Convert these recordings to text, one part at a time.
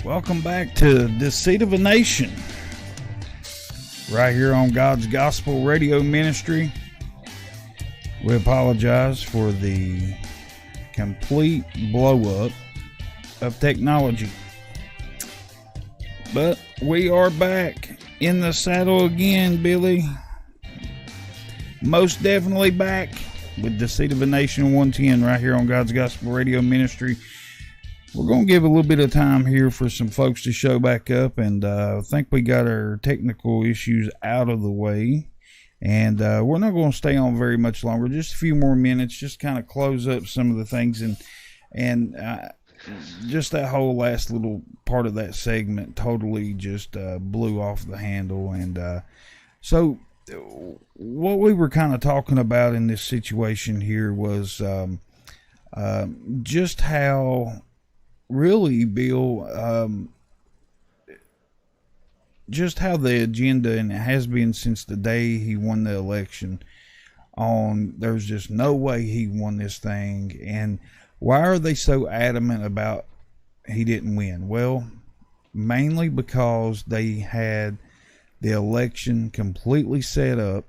Welcome back to Deceit of a Nation, right here on God's Gospel Radio Ministry. We apologize for the complete blow up of technology, but we are back in the saddle again, Billy. Most definitely back with Deceit of a Nation 110 right here on God's Gospel Radio Ministry. We're going to give a little bit of time here for some folks to show back up, and I think we got our technical issues out of the way, and we're not going to stay on very much longer, just a few more minutes, just kind of close up some of the things, and just that whole last little part of that segment totally just blew off the handle. And so what we were kind of talking about in this situation here was just how really, Bill, just how the agenda, and it has been since the day he won the election, there's just no way he won this thing. And why are they so adamant about he didn't win? Well, mainly because they had the election completely set up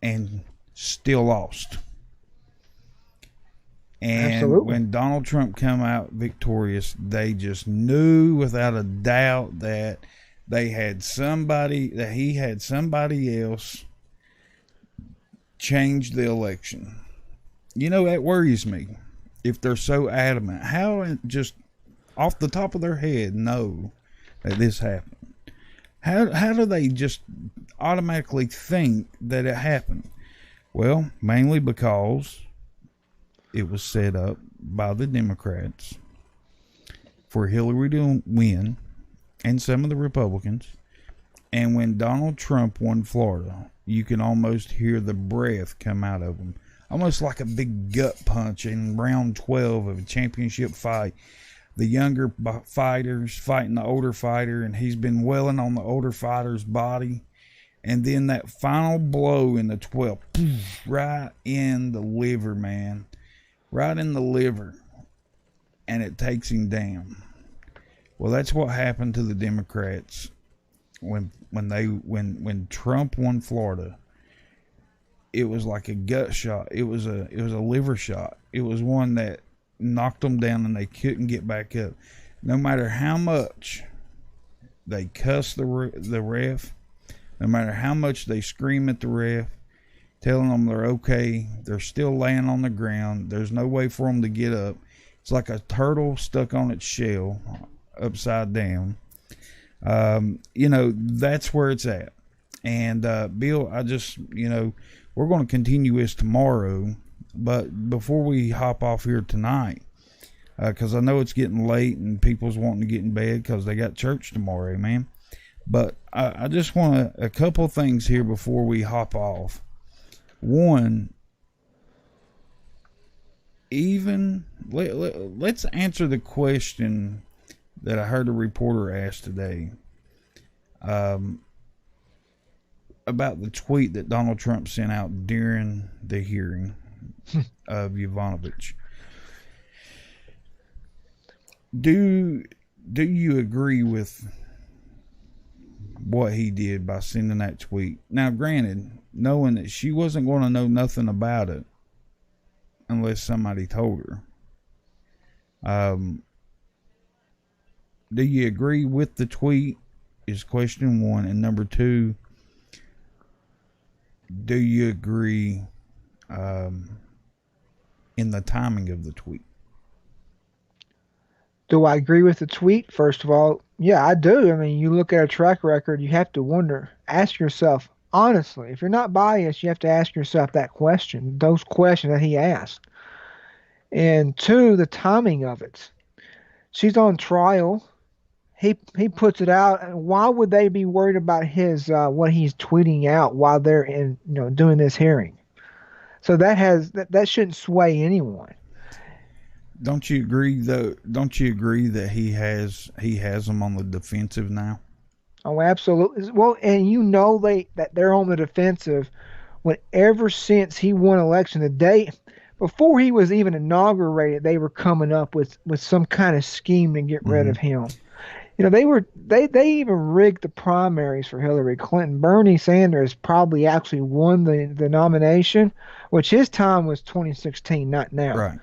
and still lost. And Absolutely. When Donald Trump come out victorious, they just knew without a doubt that he had somebody else change the election. You know, that worries me. If they're so adamant, how just off the top of their head know that this happened? How do they just automatically think that it happened? Well, mainly because it was set up by the Democrats for Hillary to win and some of the Republicans. And when Donald Trump won Florida, you can almost hear the breath come out of him. Almost like a big gut punch in round 12 of a championship fight. The younger fighters fighting the older fighter, and he's been welling on the older fighter's body. And then that final blow in the 12th, right in the liver, man. Right in the liver. And it takes him down. Well, that's what happened to the Democrats when Trump won Florida. It was like a gut shot. It was a liver shot. It was one that knocked them down and they couldn't get back up. No matter how much they cuss the ref, no matter how much they scream at the ref, telling them they're okay, they're still laying on the ground. There's no way for them to get up. It's like a turtle stuck on its shell, upside down. That's where it's at. And Bill, we're going to continue this tomorrow. But before we hop off here tonight, because I know it's getting late and people's wanting to get in bed because they got church tomorrow, man. But I just want a couple things here before we hop off. One, let's answer the question that I heard a reporter ask today about the tweet that Donald Trump sent out during the hearing of Yovanovitch. Do you agree with what he did by sending that tweet? Now, granted, knowing that she wasn't going to know nothing about it unless somebody told her. Do you agree with the tweet is question one. And number two, do you agree in the timing of the tweet? Do I agree with the tweet? First of all, yeah, I do. I mean, you look at a track record, you have to wonder, ask yourself, honestly, if you're not biased, you have to ask yourself that question, those questions that he asked. And two, the timing of it. She's on trial. He puts it out. And why would they be worried about his what he's tweeting out while they're doing this hearing? So that shouldn't sway anyone. Don't you agree though? Don't you agree that he has them on the defensive now? Oh, absolutely. Well, and that they're on the defensive ever since he won election. The day before he was even inaugurated, they were coming up with some kind of scheme to get rid of him. they even rigged the primaries for Hillary Clinton. Bernie Sanders probably actually won the nomination, which his time was 2016, not now. Right.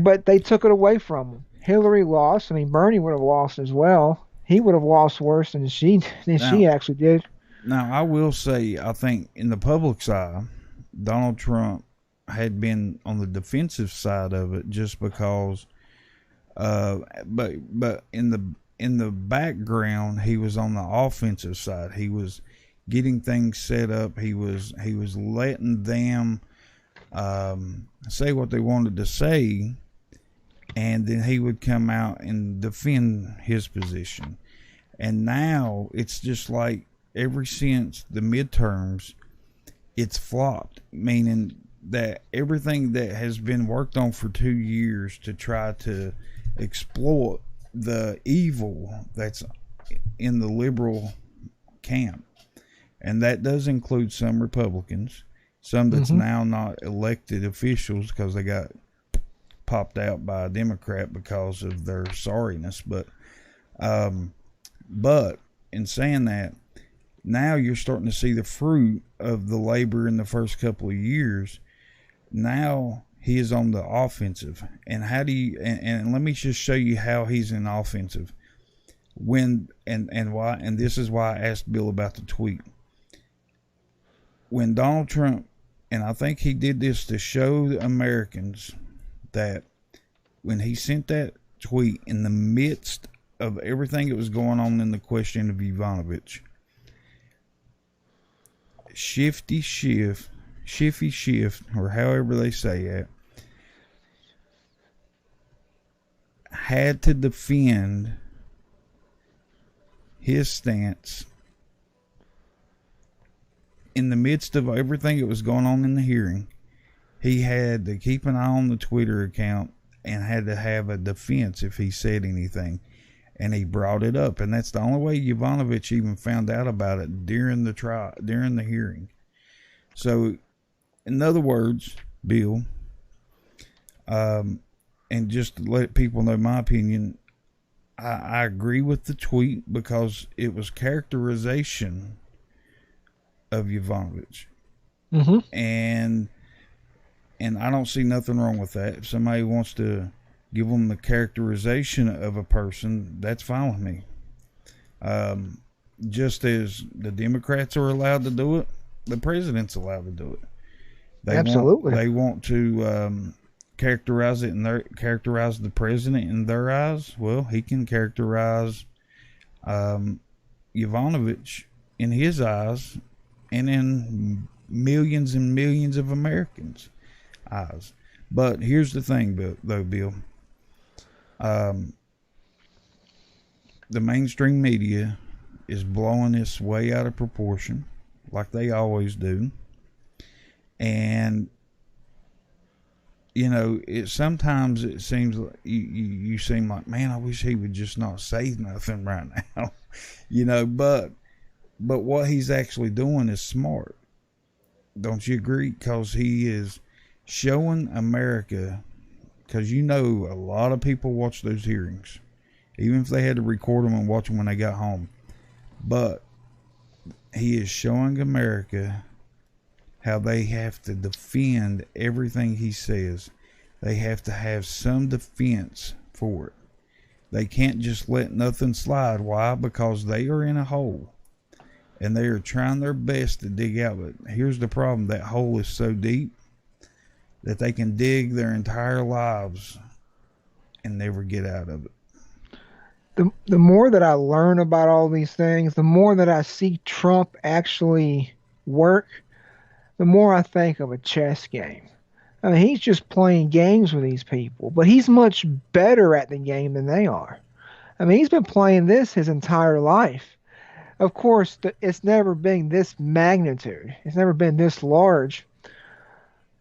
But they took it away from him. Hillary lost. I mean, Bernie would have lost as well. He would have lost worse than she Now, actually did. now I will say, I think in the public's eye, Donald Trump had been on the defensive side of it just because. But in the background, he was on the offensive side. He was getting things set up. He was letting them say what they wanted to say, and then he would come out and defend his position. And now it's just like ever since the midterms, it's flopped, meaning that everything that has been worked on for 2 years to try to exploit the evil that's in the liberal camp, and that does include some Republicans, some that's Hmm. now not elected officials because they got popped out by a Democrat because of their sorriness. Um, but in saying that, now you're starting to see the fruit of the labor in the first couple of years. Now he is on the offensive. And how do you and let me just show you how he's in offensive. When and why, and this is why I asked Bill about the tweet. When Donald Trump, and I think he did this to show the Americans that when he sent that tweet in the midst of everything that was going on in the question of Ivanovich, Shifty Shift, or however they say it, had to defend his stance in the midst of everything that was going on in the hearing. He had to keep an eye on the Twitter account and had to have a defense if he said anything. And he brought it up, and that's the only way Yovanovitch even found out about it during the trial, during the hearing. So, in other words, Bill, and just to let people know my opinion, I agree with the tweet because it was characterization of Yovanovitch, Hmm. and I don't see nothing wrong with that. If somebody wants to give them the characterization of a person, that's fine with me. Just as the Democrats are allowed to do it, the president's allowed to do it. Absolutely. They want to characterize the president in their eyes. Well, he can characterize Yovanovitch in his eyes, and in millions and millions of Americans' eyes. But here's the thing, though, Bill. Um, the mainstream media is blowing this way out of proportion, like they always do. And sometimes it seems like you seem like, man, I wish he would just not say nothing right now, But what he's actually doing is smart. Don't you agree? Because he is showing America. Because a lot of people watch those hearings, even if they had to record them and watch them when they got home. But he is showing America how they have to defend everything he says. They have to have some defense for it. They can't just let nothing slide. Why? Because they are in a hole. And they are trying their best to dig out. But here's the problem. That hole is so deep that they can dig their entire lives and never get out of it. The more that I learn about all these things, the more that I see Trump actually work, the more I think of a chess game. I mean, he's just playing games with these people, but he's much better at the game than they are. I mean, he's been playing this his entire life. Of course, it's never been this magnitude. It's never been this large.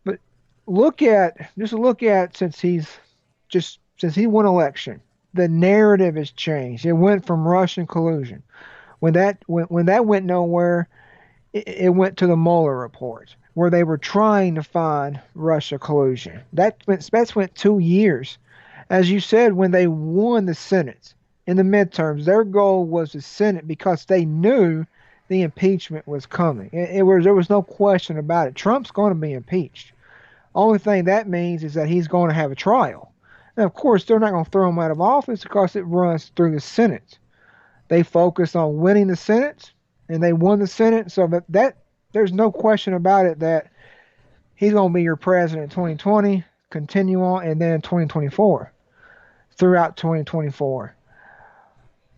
But look at since he won election, the narrative has changed. It went from Russian collusion. When that went nowhere, it went to the Mueller report, where they were trying to find Russia collusion. That went 2 years. As you said, when they won the Senate, in the midterms. Their goal was the Senate because they knew the impeachment was coming. There was no question about it. Trump's going to be impeached. Only thing that means is that he's going to have a trial. And of course, they're not going to throw him out of office because it runs through the Senate. They focused on winning the Senate, and they won the Senate. So that there's no question about it that he's going to be your president in 2020, continue on, and then 2024, throughout 2024.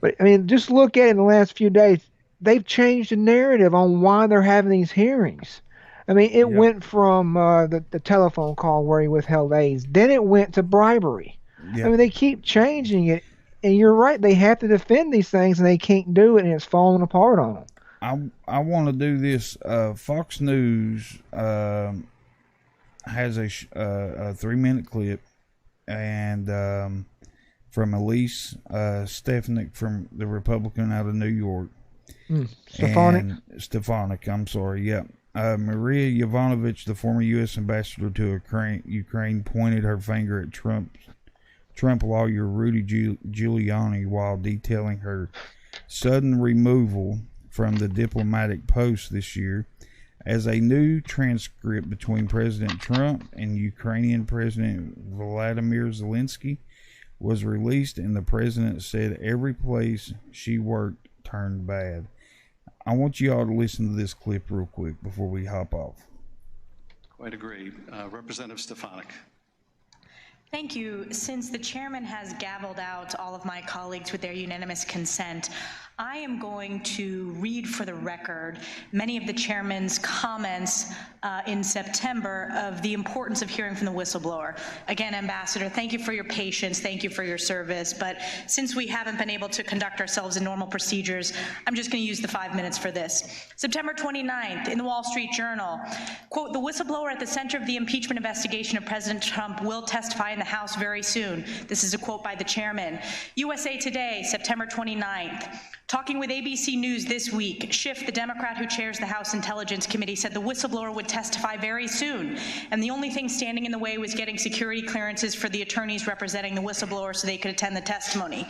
But I mean, just look at it in the last few days. They've changed the narrative on why they're having these hearings. I mean, it Yep. went from the telephone call where he withheld aids, then it went to bribery. I Yep. mean, they keep changing it, and you're right. They have to defend these things, and they can't do it, and it's falling apart on them. I want to do this. Fox News has a 3 minute clip, and from Elise Stefanik, from the Republican out of New York. Stefanik? And Stefanik, I'm sorry. Yeah. Maria Yovanovitch, the former U.S. ambassador to Ukraine, pointed her finger at Trump lawyer Rudy Giuliani while detailing her sudden removal from the diplomatic post this year, as a new transcript between President Trump and Ukrainian President Vladimir Zelensky was released, and the president said every place she worked turned bad. I want you all to listen to this clip real quick before we hop off. Quite agree. Representative Stefanik. Thank you. Since the chairman has gavelled out all of my colleagues with their unanimous consent, I am going to read for the record many of the chairman's comments in September of the importance of hearing from the whistleblower. Again, Ambassador, thank you for your patience, thank you for your service, but since we haven't been able to conduct ourselves in normal procedures, I'm just going to use the 5 minutes for this. September 29th, in the Wall Street Journal, quote, the whistleblower at the center of the impeachment investigation of President Trump will testify in the House very soon. This is a quote by the chairman. USA Today, September 29th. Talking with ABC News this week, Schiff, the Democrat who chairs the House Intelligence Committee, said the whistleblower would testify very soon, and the only thing standing in the way was getting security clearances for the attorneys representing the whistleblower so they could attend the testimony.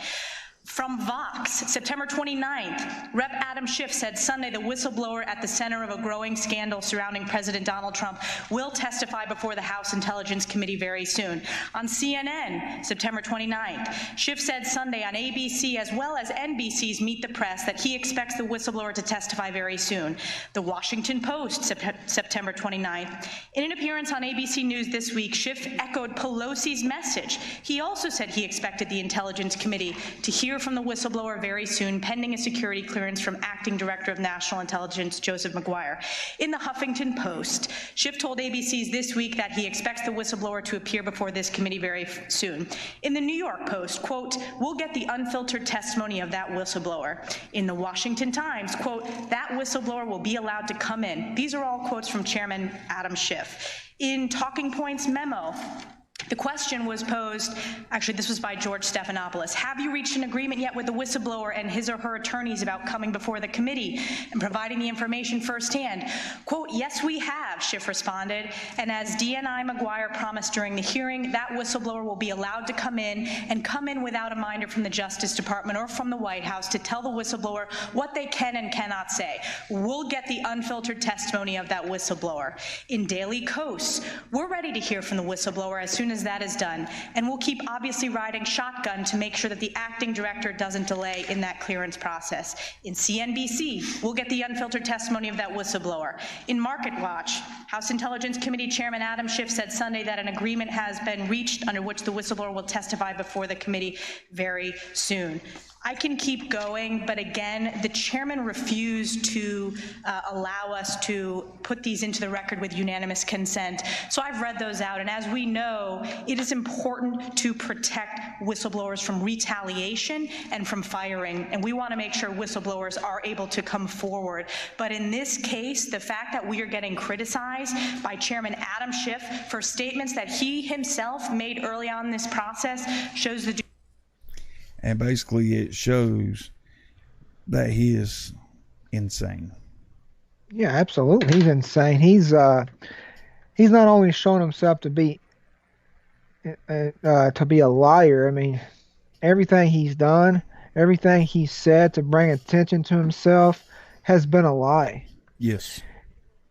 From Vox, September 29th, Rep. Adam Schiff said Sunday the whistleblower at the center of a growing scandal surrounding President Donald Trump will testify before the House Intelligence Committee very soon. On CNN, September 29th, Schiff said Sunday on ABC as well as NBC's Meet the Press that he expects the whistleblower to testify very soon. The Washington Post, September 29th. In an appearance on ABC News this week, Schiff echoed Pelosi's message. He also said he expected the Intelligence Committee to hear from the whistleblower very soon, pending a security clearance from Acting Director of National Intelligence Joseph Maguire. In the Huffington Post, Schiff told ABC's This Week that he expects the whistleblower to appear before this committee very soon. In the New York Post, quote, we'll get the unfiltered testimony of that whistleblower. In the Washington Times, quote, that whistleblower will be allowed to come in. These are all quotes from Chairman Adam Schiff. In Talking Points memo, the question was posed, actually this was by George Stephanopoulos, have you reached an agreement yet with the whistleblower and his or her attorneys about coming before the committee and providing the information firsthand? Quote, yes we have, Schiff responded, and as DNI Maguire promised during the hearing, that whistleblower will be allowed to come in and come in without a minder from the Justice Department or from the White House to tell the whistleblower what they can and cannot say. We'll get the unfiltered testimony of that whistleblower. In Daily Kos, we're ready to hear from the whistleblower as soon as that is done, and we'll keep obviously riding shotgun to make sure that the acting director doesn't delay in that clearance process. In CNBC, we'll get the unfiltered testimony of that whistleblower. In Market Watch, House Intelligence Committee Chairman Adam Schiff said Sunday that an agreement has been reached under which the whistleblower will testify before the committee very soon. I can keep going, but again, the chairman refused to allow us to put these into the record with unanimous consent. So I've read those out, and as we know, it is important to protect whistleblowers from retaliation and from firing, and we want to make sure whistleblowers are able to come forward. But in this case, the fact that we are getting criticized by Chairman Adam Schiff for statements that he himself made early on in this process shows the And basically it shows that he is insane. Yeah, absolutely. He's insane. He's not only shown himself to be a liar. I mean, everything he's done everything he said to bring attention to himself has been a lie. Yes.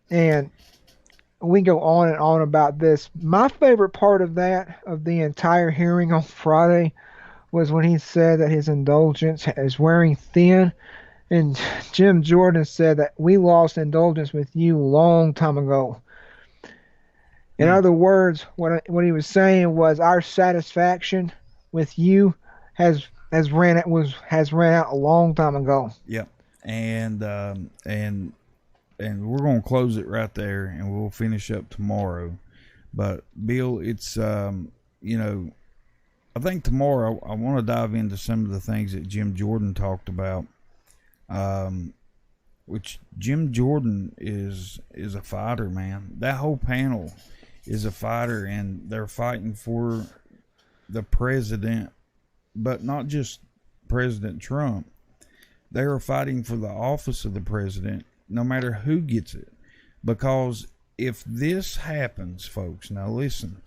And we go on and on about this. My favorite part of the entire hearing on Friday, was when he said that his indulgence is wearing thin. And Jim Jordan said that we lost indulgence with you a long time ago. In other words, what he was saying was our satisfaction with you has ran out a long time ago. Yep. And we're gonna close it right there, and we'll finish up tomorrow. But Bill, it's I think tomorrow I want to dive into some of the things that Jim Jordan talked about. Which Jim Jordan is a fighter, man. That whole panel is a fighter, and they're fighting for the president, but not just President Trump. They are fighting for the office of the president, no matter who gets it. Because if this happens, folks, now listen,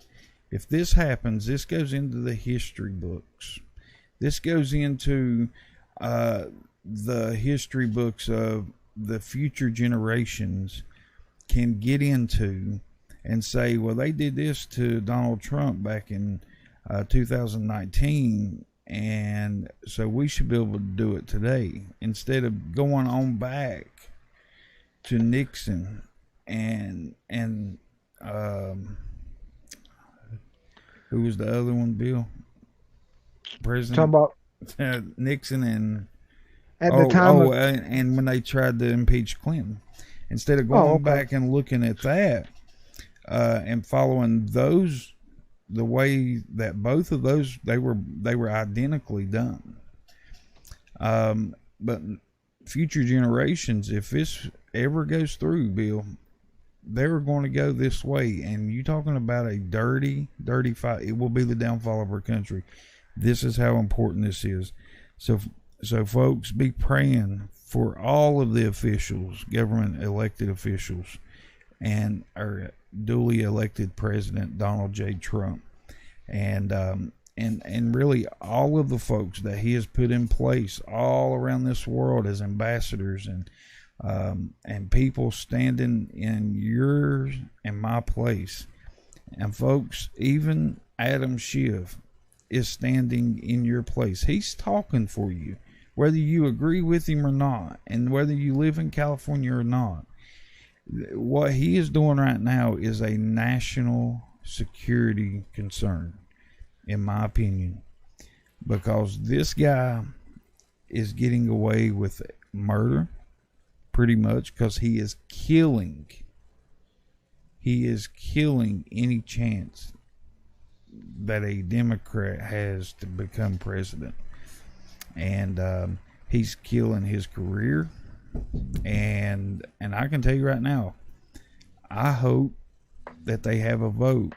if this happens, this goes into the history books. This goes into the history books of the future generations can get into and say, well, they did this to Donald Trump back in 2019, and so we should be able to do it today, instead of going on back to Nixon and who was the other one, Bill? President Talking about Nixon and at the time and when they tried to impeach Clinton, instead of going back and looking at that and following those, the way that both of those they were identically done. But future generations, if this ever goes through, Bill, they're going to go this way. And you talking about a dirty fight, it will be the downfall of our country. This is how important this is. So folks, be praying for all of the officials, government elected officials, and our duly elected president, Donald J. Trump, and really all of the folks that he has put in place all around this world as ambassadors and people standing in your and my place. And folks, even Adam Schiff is standing in your place. He's talking for you, whether you agree with him or not, and whether you live in California or not. What he is doing right now is a national security concern, in my opinion, because this guy is getting away with murder, pretty much, because he is killing any chance that a Democrat has to become president. And he's killing his career. And I can tell you right now, I hope that they have a vote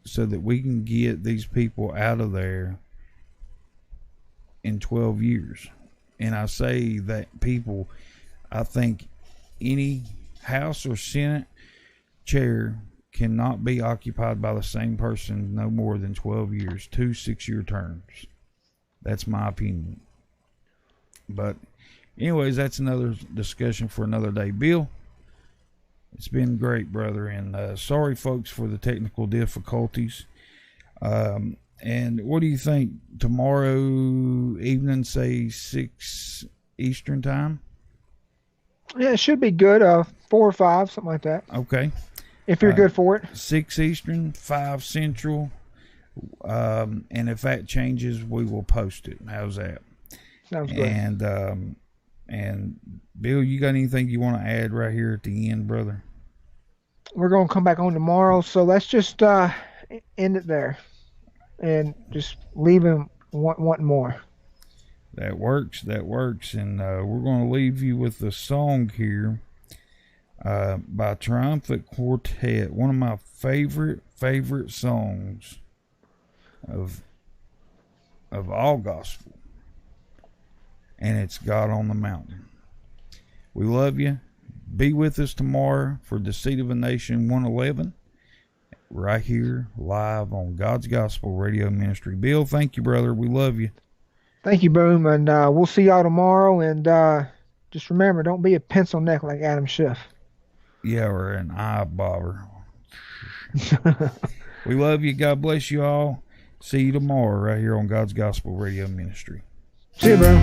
so that we can get these people out of there in 12 years. And I say that people, I think any House or Senate chair cannot be occupied by the same person no more than 12 years, 2 6-year terms. That's my opinion. But anyways, that's another discussion for another day. Bill, it's been great, brother, and sorry, folks, for the technical difficulties. And what do you think, tomorrow evening, say 6 Eastern time? Yeah, it should be good. 4 or 5, something like that. Okay. If you're good for it. 6 Eastern, 5 Central. And if that changes, we will post it. How's that? Sounds good. And Bill, you got anything you want to add right here at the end, brother? We're going to come back on tomorrow, so let's just end it there and just leave him wanting more. That works. And we're going to leave you with a song here by Triumphant Quartet, one of my favorite songs of all gospel. And it's God on the Mountain. We love you. Be with us tomorrow for Deceit of a Nation 111, right here live on God's Gospel Radio Ministry. Bill, thank you, brother. We love you. Thank you, Boom, and we'll see y'all tomorrow. And just remember, don't be a pencil neck like Adam Schiff. Yeah, or an eye bobber. We love you. God bless you all. See you tomorrow right here on God's Gospel Radio Ministry. See you, bro.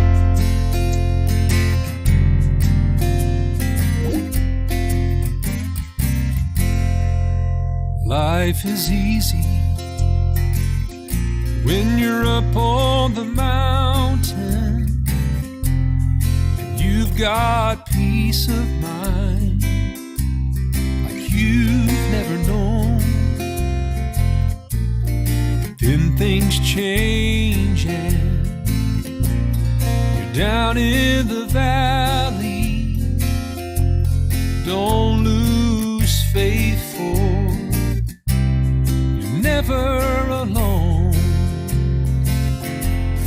Life is easy when you're up on the mountain and you've got peace of mind like you've never known. Then things change and you're down in the valley. Don't lose faith, for never alone,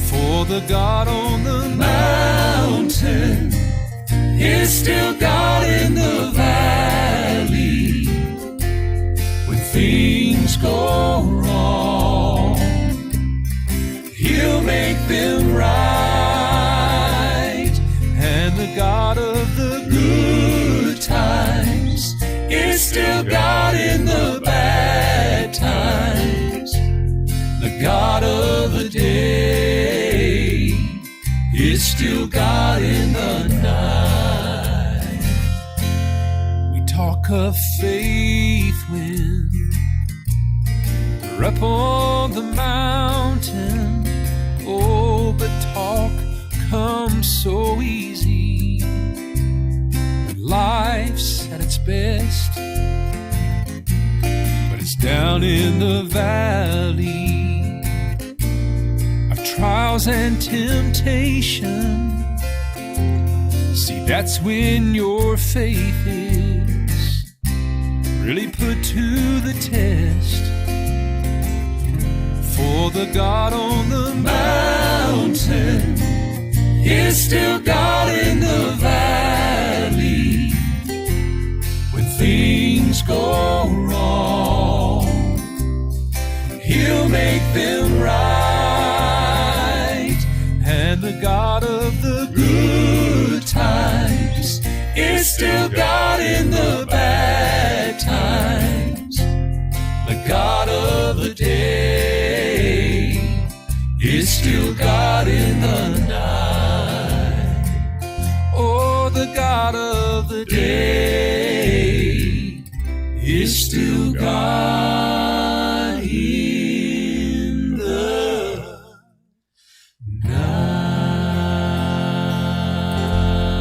for the God on the mountain is still God in the valley. When things go wrong, He'll make them right, and the God of the good times is still God in the bad times. The God of the day is still God in the night. We talk of faith when we're up on the mountain. Oh, but talk comes so easy when life's at its best. It's down in the valley of trials and temptation. See, that's when your faith is really put to the test. For the God on the mountain is still God in the valley. When things go wrong, He'll make them right, and the God of the good times is still God in the bad times. The God of the day is still God in the night. Oh, the God of the day is still God